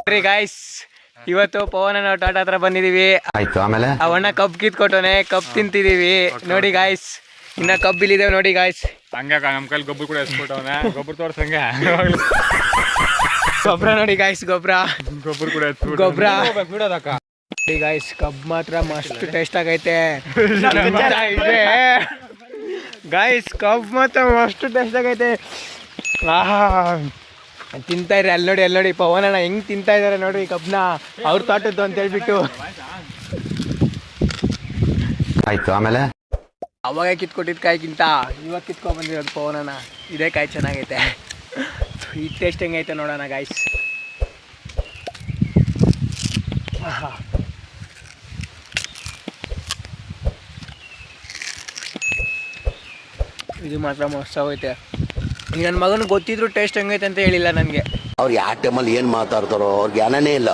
Guys ಇವತ್ತು ಪವನ ನಾವು ಟಾಟಾ ಹತ್ರ ಬಂದಿದೀವಿ. ಆಯ್ತು, ಆಮೇಲೆ ಅವಣ್ಣ ಕಬ್ ಕಿತ್ಕೊಟ್ಟವನೆ, ಕಬ್ ತಿಂತಿದೀವಿ ನೋಡಿ ಗಾಯ್ಸ್. ಇನ್ನ ಕಬ್ ಇಲ್ಲಿದ್ದೇವೆ ನೋಡಿ ಗಾಯ್ಸ್. ಹಂಗ ನಮ್ ಕೈಲಿ ಗೊಬ್ಬರ ಕೂಡ ಎಸ್ಕೊಟ್ಟವನೆ, ಗೊಬ್ಬರ ತೋರ್ಸಂಗ ಗೊಬ್ಬರ ನೋಡಿ ಗಾಯ್ಸ್, ಗೊಬ್ಬರ ಕೂಡ ಗೊಬ್ಬರ ನೋಡಿ ಗಾಯ್ಸ್. ಕಬ್ ಮಾತ್ರ ಮಸ್ತ್ ಟೇಸ್ಟ್ ಆಗೈತೆ ಗಾಯ್ಸ್, ಕಬ್ ಮಾತ್ರ ಮಸ್ತ್ ಟೇಸ್ಟ್ ಆಗೈತೆ. ಆಹಾ, ತಿಂತಾ ಇರಿ. ಅಲ್ಲಿ ನೋಡಿ ಪವನಣ್ಣ ಹೆಂಗ್ ತಿಂತಾ ಇದಾರೆ ನೋಡಿ ಕಬ್ನ, ಅವ್ರ ತೋಟದ್ದು ಅಂತ ಹೇಳ್ಬಿಟ್ಟು. ಆಯ್ತು, ಆಮೇಲೆ ಅವಾಗ ಕಿತ್ಕೊಟ್ಟಿದ್ ಕಾಯಿಗಿಂತ ಇವಾಗ ಕಿತ್ಕೊಂಡ್ ಬಂದಿರೋದು ಪವನಣ್ಣ. ಇದೇ ಕಾಯಿ ಚೆನ್ನಾಗೈತೆ. ಈ ಟೇಸ್ಟ್ ಹೆಂಗೈತೆ ನೋಡೋಣ ಗಾಯ್ಸ್. ಇದು ಮಾತ್ರ ಮಸ್ತ್ ಆಗೈತೆ. ಈಗ ನನ್ನ ಮಗನಿಗೆ ಗೊತ್ತಿದ್ರು ಟೇಸ್ಟ್ ಹೆಂಗೈತೆ ಅಂತ ಹೇಳಿಲ್ಲ ನನಗೆ. ಅವ್ರು ಯಾವ ಟೈಮಲ್ಲಿ ಏನು ಮಾತಾಡ್ತಾರೋ ಅವ್ರಿಗೆ ಜ್ಞಾನನೇ ಇಲ್ಲ.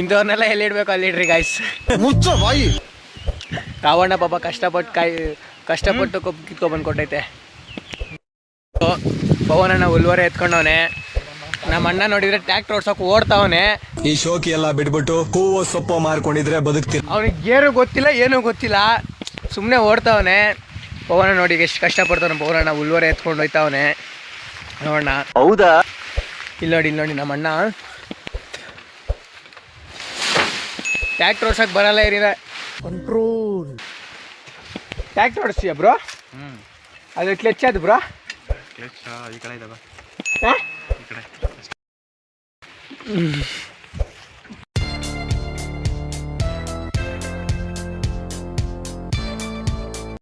ಇಂಥವ್ರನ್ನೆಲ್ಲ ಎಲ್ಲಿಡ್ಬೇಕು ಅಲ್ಲಿಡ್ರಿ ಗಾಯ್ಸ್. ರಾವಣ್ಣ ಪಾಪ ಕಷ್ಟಪಟ್ಟು ಕಬ್ಬು ಕಿತ್ಕೊಬಂದು ಕೊಟ್ಟೈತೆ. ಪವನಣ್ಣ ಹುಲ್ವರೆ ಎತ್ಕೊಂಡವನೆ. ನಮ್ಮ ಅಣ್ಣ ನೋಡಿದ್ರೆ ಟ್ರ್ಯಾಕ್ಟರ್ ಓಡ್ಸೋಕೆ ಓಡ್ತಾವನೆ. ಈ ಶೋಕಿ ಎಲ್ಲ ಬಿಟ್ಬಿಟ್ಟು ಹೂವು ಸೊಪ್ಪು ಮಾರ್ಕೊಂಡಿದ್ರೆ ಬದುಕ್ತೀನಿ. ಅವ್ನಿಗೆ ಏನು ಗೊತ್ತಿಲ್ಲ, ಏನೂ ಗೊತ್ತಿಲ್ಲ, ಸುಮ್ಮನೆ ಓಡ್ತಾವನೆ. ಪವನ ನೋಡಿ ಎಷ್ಟು ಕಷ್ಟಪಡ್ತಾವನೆ. ಪವನಣ್ಣ ಹುಲ್ವರೆ ಎತ್ಕೊಂಡು ಹೋಯ್ತಾವನೆ ನೋಡೋಣ. ಹೌದಾ? ಇಲ್ಲಿ ನೋಡಿ ನಮ್ಮ ಅಣ್ಣ ಟ್ರ್ಯಾಕ್ಟರ್ ಓಡ್ಸೋಕೆ ಬರಲ್ಲ ಏನಿಲ್ಲ. ಕಂಟ್ರೋಲ್ ಟ್ರ್ಯಾಕ್ಟರ್ ಓಡಿಸ್ತೀಯ ಬ್ರೋ? ಅದು ಕ್ಲಚ್ ಅದು ಬ್ರೋ? ಈ ಕಡೆ ಇದಾವ.